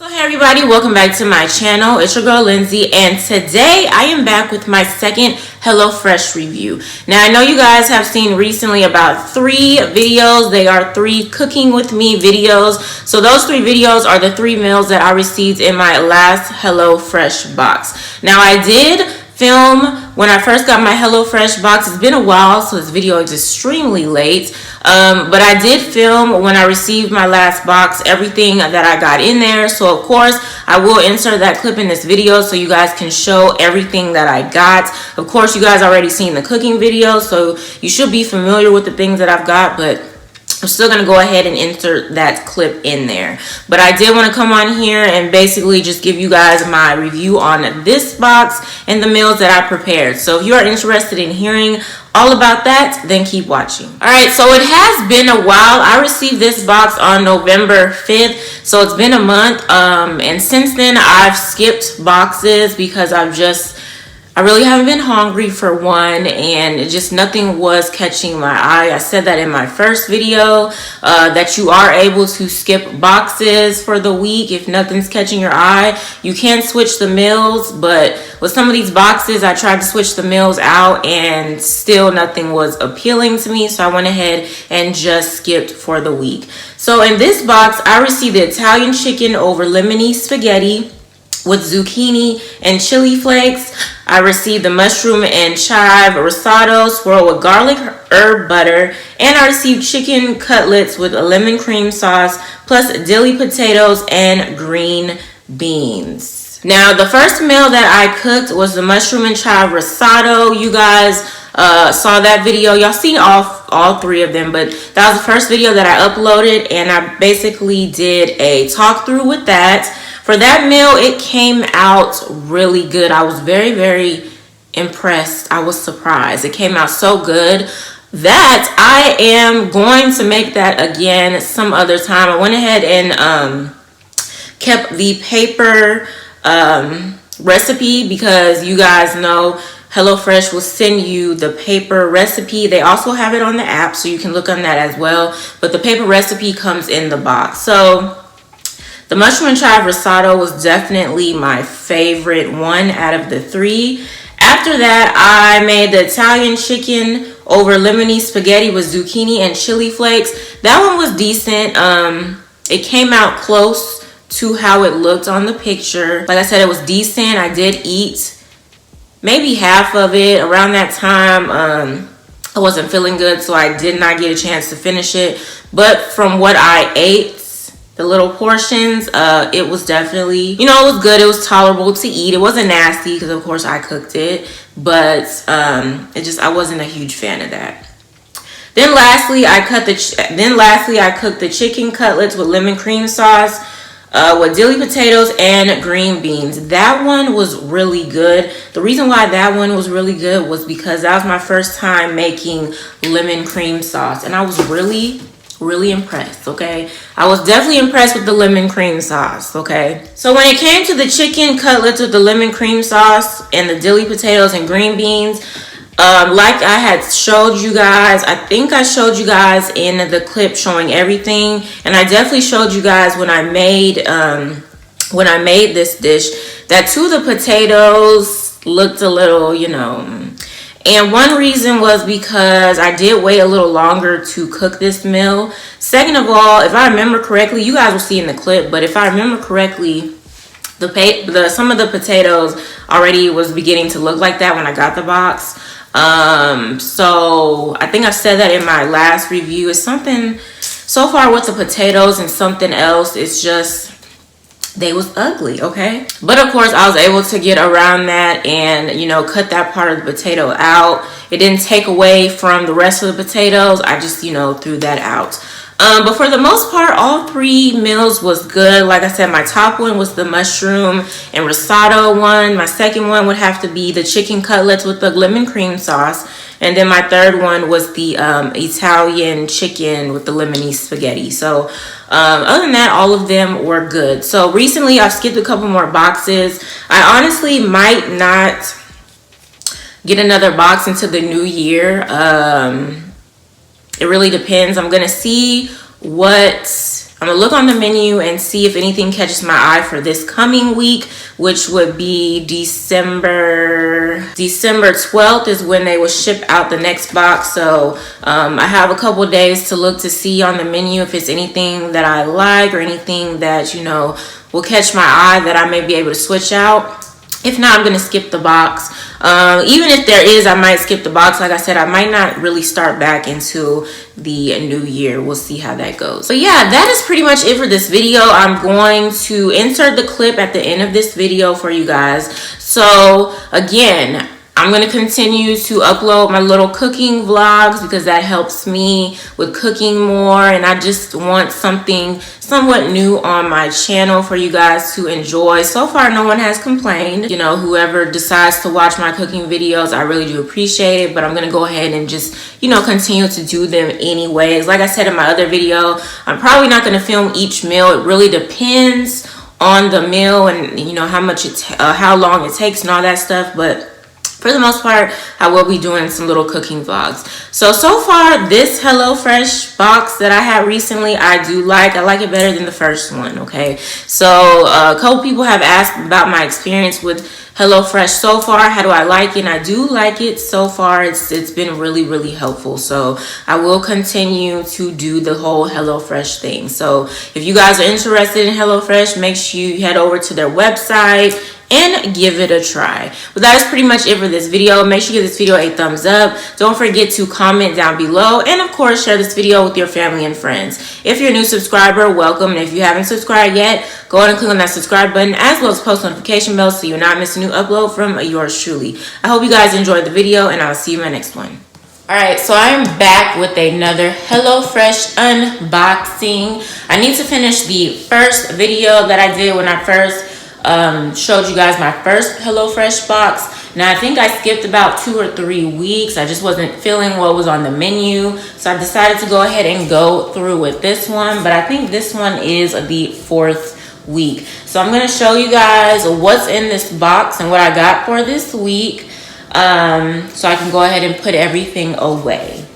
Hey everybody, welcome back to my channel. It's your girl Lindsay, and today I am back with my second HelloFresh review. Now I know you guys have seen recently about 3 videos. They are 3 cooking with me videos. So those 3 videos are the 3 meals that I received in my last HelloFresh box. Now I did film when I first got my HelloFresh box. It's been a while, so this video is extremely late. But I did film when I received my last box, everything that I got in there. So of course, I will insert that clip in this video so you guys can show everything that I got. Of course, you guys already seen the cooking video, so you should be familiar with the things that I've got, but I'm still going to go ahead and insert that clip in there. But I did want to come on here and basically just give you guys my review on this box and the meals that I prepared. So if you are interested in hearing all about that, then keep watching. Alright, so it has been a while. I received this box on November 5th, so it's been a month. And since then, I've skipped boxes because I really haven't been hungry for one, and just nothing was catching my eye. I said that in my first video, that you are able to skip boxes for the week if nothing's catching your eye. You can switch the meals, but with some of these boxes, I tried to switch the meals out and still nothing was appealing to me, so I went ahead and just skipped for the week. So in this box, I received the Italian chicken over lemony spaghetti with zucchini and chili flakes. I received the mushroom and chive risotto swirled with garlic herb butter, and I received chicken cutlets with a lemon cream sauce plus dilly potatoes and green beans. Now the first meal that I cooked was the mushroom and chive risotto. You guys saw that video. Y'all seen all 3 of them, but that was the first video that I uploaded, and I basically did a talk through with that. For that meal, it came out really good. I was very, very impressed. I was surprised. It came out so good that I am going to make that again some other time. I went ahead and kept the paper recipe because you guys know HelloFresh will send you the paper recipe. They also have it on the app, so you can look on that as well. But the paper recipe comes in the box. So the mushroom and chive risotto was definitely my favorite one out of the 3. After that, I made the Italian chicken over lemony spaghetti with zucchini and chili flakes. That one was decent. It came out close to how it looked on the picture. Like I said, it was decent. I did eat maybe half of it. Around that time, I wasn't feeling good, so I did not get a chance to finish it. But from what I ate, the little portions, it was definitely, it was good. It was tolerable to eat. It wasn't nasty because of course I cooked it, but I wasn't a huge fan of that. Then lastly, I cooked the chicken cutlets with lemon cream sauce with dilly potatoes and green beans. That one was really good. The reason why that one was really good was because that was my first time making lemon cream sauce, and I was really impressed. Okay, I was definitely impressed with the lemon cream sauce. Okay, so when it came to the chicken cutlets with the lemon cream sauce and the dilly potatoes and green beans, like I had showed you guys, I think I showed you guys in the clip showing everything, and I definitely showed you guys when I made this dish that 2 of the potatoes looked a little, and one reason was because I did wait a little longer to cook this meal. Second of all, if I remember correctly, you guys will see in the clip, but if I remember correctly, some of the potatoes already was beginning to look like that when I got the box. So I think I said that in my last review. It's something so far with the potatoes and something else. It's just they was ugly, okay? But of course, I was able to get around that and, cut that part of the potato out. It didn't take away from the rest of the potatoes. I just, threw that out. But for the most part, all 3 meals was good. Like I said, my top one was the mushroom and risotto one. My second one would have to be the chicken cutlets with the lemon cream sauce. And then my third one was the Italian chicken with the lemony spaghetti. So other than that, all of them were good. So recently, I've skipped a couple more boxes. I honestly might not get another box into the new year. It really depends. I'm going to see what I'm gonna look on the menu and see if anything catches my eye for this coming week, which would be December 12th is when they will ship out the next box. So I have a couple days to look to see on the menu if it's anything that I like or anything that, you know, will catch my eye that I may be able to switch out. If not, I'm going to skip the box. Even if there is, I might skip the box. Like I said, I might not really start back until the new year. We'll see how that goes. But yeah, that is pretty much it for this video. I'm going to insert the clip at the end of this video for you guys. So again, I'm going to continue to upload my little cooking vlogs because that helps me with cooking more, and I just want something somewhat new on my channel for you guys to enjoy. So far, no one has complained. You know, whoever decides to watch my cooking videos, I really do appreciate it, but I'm going to go ahead and just, you know, continue to do them anyways. Like I said in my other video, I'm probably not going to film each meal. It really depends on the meal and, you know, how much how long it takes and all that stuff, but for the most part, I will be doing some little cooking vlogs. So far, this HelloFresh box that I had recently, I like it better than the first one, okay? So a couple people have asked about my experience with HelloFresh so far. How do I like it? And I do like it so far. It's been really, really helpful. So I will continue to do the whole HelloFresh thing. So if you guys are interested in HelloFresh, make sure you head over to their website and give it a try. But that is pretty much it for this video. Make sure you give this video a thumbs up. Don't forget to comment down below, and of course share this video with your family and friends. If you're a new subscriber, welcome, and if you haven't subscribed yet, go ahead and click on that subscribe button as well as post notification bell so you're not missing a new upload from yours truly. I hope you guys enjoyed the video, and I'll see you in my next one. Alright, so I'm back with another HelloFresh unboxing. I need to finish the first video that I did when I first showed you guys my first HelloFresh box. Now I think I skipped about 2 or 3 weeks. I just wasn't feeling what was on the menu, so I decided to go ahead and go through with this one. But I think this one is the 4th week. So I'm going to show you guys what's in this box and what I got for this week, so I can go ahead and put everything away.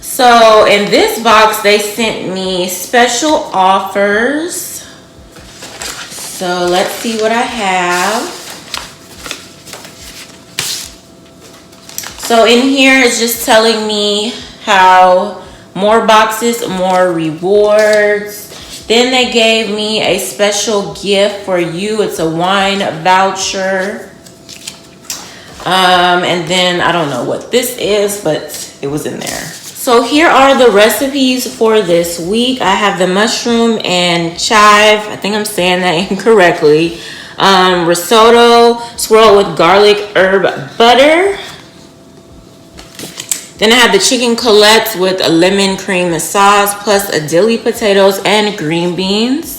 So in this box they sent me special offers. So let's see what I have. So in here it's just telling me how more boxes, more rewards. Then they gave me a special gift for you. It's a wine voucher. And then I don't know what this is, but it was in there. So here are the recipes for this week. I have the mushroom and chive, I think I'm saying that incorrectly, risotto swirled with garlic herb butter. Then I have the chicken cutlets with a lemon cream sauce plus a dilly potatoes and green beans.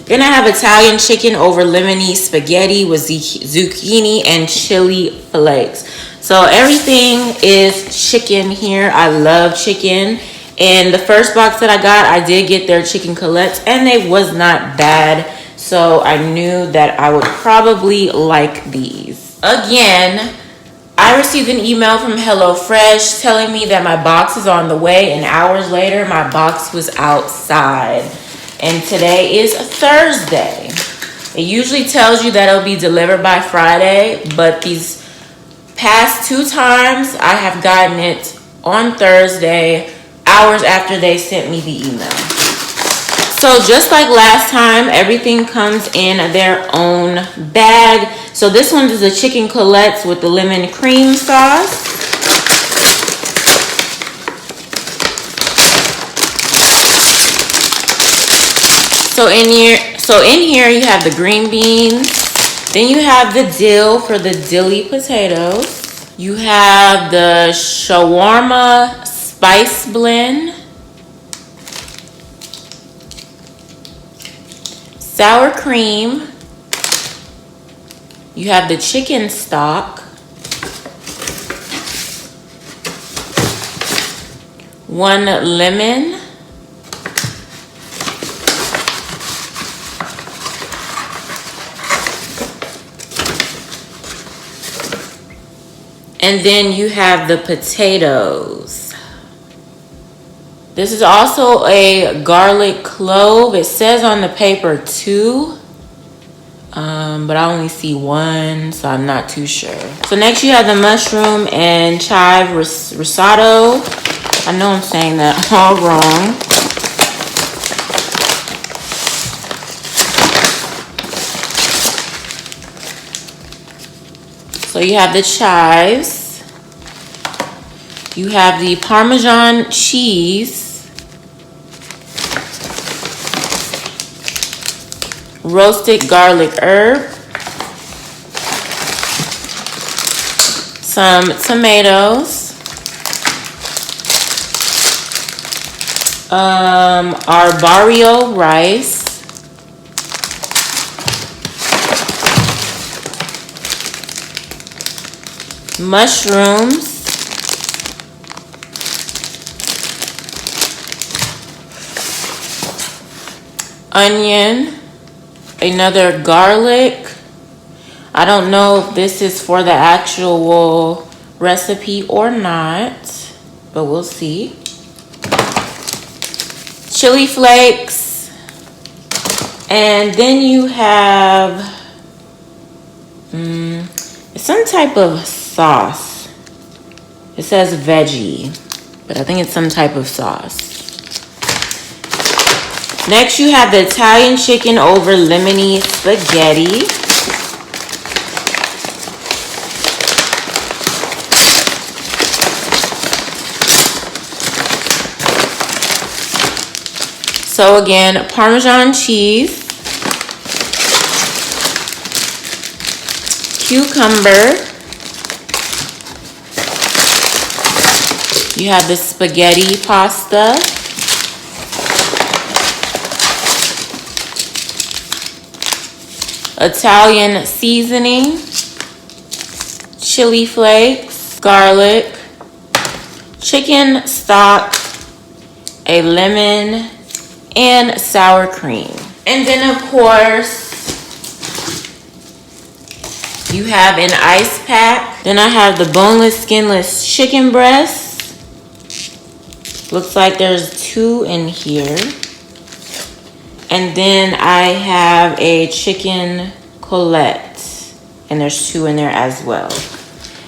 Then I have Italian chicken over lemony spaghetti with zucchini and chili flakes. So everything is chicken here. I love chicken. And the first box that I got, I did get their chicken cutlets and they was not bad. So I knew that I would probably like these. Again, I received an email from HelloFresh telling me that my box is on the way, and hours later my box was outside. And today is Thursday. It usually tells you that it'll be delivered by Friday, but these past 2 times I have gotten it on Thursday, hours after they sent me the email. So just like last time, everything comes in their own bag. So this one is the chicken cutlets with the lemon cream sauce. So in here you have the green beans. Then you have the dill for the dilly potatoes. You have the shawarma spice blend. Sour cream. You have the chicken stock. 1 lemon. And then you have the potatoes. This is also a garlic clove. It says on the paper 2, but I only see 1, so I'm not too sure. So next you have the mushroom and chive risotto. I know I'm saying that all wrong. So you have the chives. You have the Parmesan cheese. Roasted garlic herb, some tomatoes, arborio rice, mushrooms, onion, another garlic. I don't know if this is for the actual recipe or not, but we'll see. Chili flakes. And then you have some type of sauce. It says veggie, but I think it's some type of sauce. Next, you have the Italian chicken over lemony spaghetti. So again, Parmesan cheese, cucumber. You have the spaghetti pasta. Italian seasoning, chili flakes, garlic, chicken stock, a lemon, and sour cream. And then of course, you have an ice pack. Then I have the boneless, skinless chicken breast. Looks like there's 2 in here. And then I have a chicken Cutlets, and there's 2 in there as well.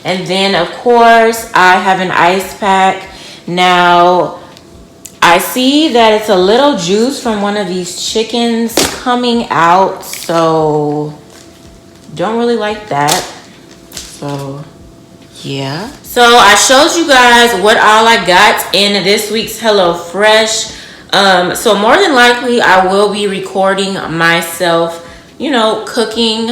And then of course I have an ice pack. Now I see that it's a little juice from one of these chickens coming out, so don't really like that. So yeah. So I showed you guys what all I got in this week's HelloFresh. So more than likely I will be recording myself, you know, cooking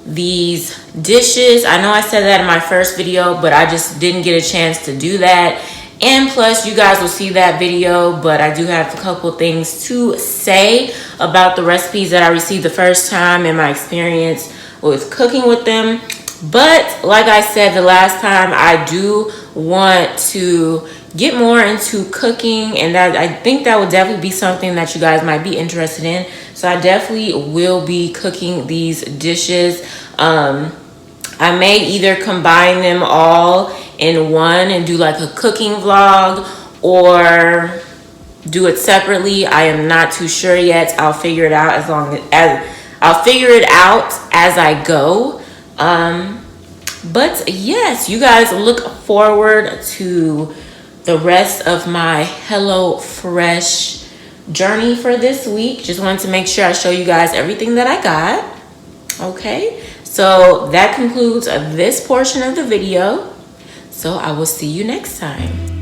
these dishes. I know I said that in my first video, but I just didn't get a chance to do that. And plus you guys will see that video, but I do have a couple things to say about the recipes that I received the first time and my experience with cooking with them. But like I said the last time, I do want to get more into cooking, and that I think that would definitely be something that you guys might be interested in. So I definitely will be cooking these dishes. I may either combine them all in one and do like a cooking vlog, or do it separately. I am not too sure yet. I'll figure it out as I go. But yes, you guys look forward to the rest of my HelloFresh journey for this week. Just wanted to make sure I show you guys everything that I got. Okay, so that concludes this portion of the video. So I will see you next time.